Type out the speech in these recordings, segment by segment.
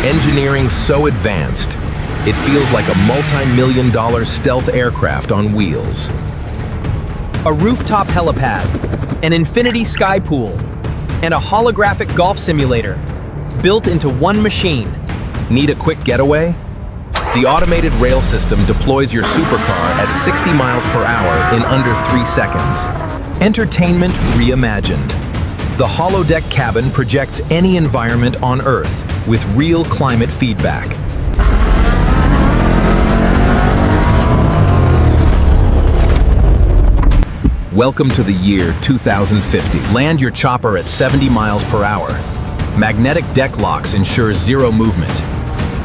Engineering so advanced, it feels like a multi-million-dollar stealth aircraft on wheels. A rooftop helipad, an infinity sky pool, and a holographic golf simulator, built into one machine. Need a quick getaway? The automated rail system deploys your supercar at 60 miles per hour in under 3 seconds. Entertainment reimagined. The holodeck cabin projects any environment on Earth with real climate feedback. Welcome to the year 2050. Land your chopper at 70 miles per hour. Magnetic deck locks ensure zero movement,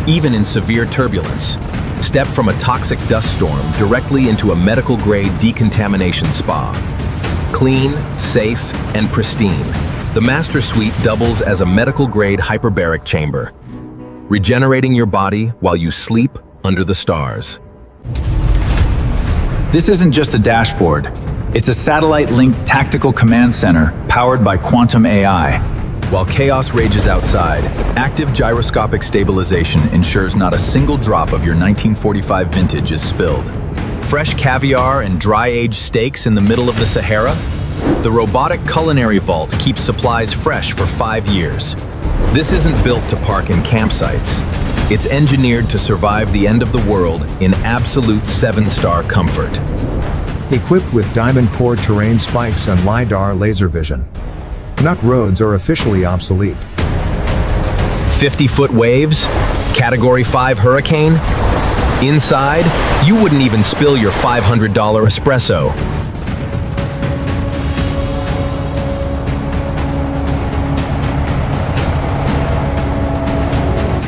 even in severe turbulence. Step from a toxic dust storm directly into a medical-grade decontamination spa. Clean, safe, and pristine. The Master Suite doubles as a medical-grade hyperbaric chamber, regenerating your body while you sleep under the stars. This isn't just a dashboard. It's a satellite-linked tactical command center powered by quantum AI. While chaos rages outside, active gyroscopic stabilization ensures not a single drop of your 1945 vintage is spilled. Fresh caviar and dry-aged steaks in the middle of the Sahara? The robotic culinary vault keeps supplies fresh for 5 years. This isn't built to park in campsites. It's engineered to survive the end of the world in absolute 7-star comfort. Equipped with diamond core terrain spikes and LiDAR laser vision. Nut roads are officially obsolete. 50-foot waves? Category 5 hurricane? Inside, you wouldn't even spill your $500 espresso.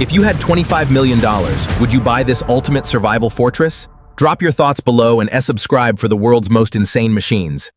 If you had $25 million, would you buy this ultimate survival fortress? Drop your thoughts below and subscribe for the world's most insane machines.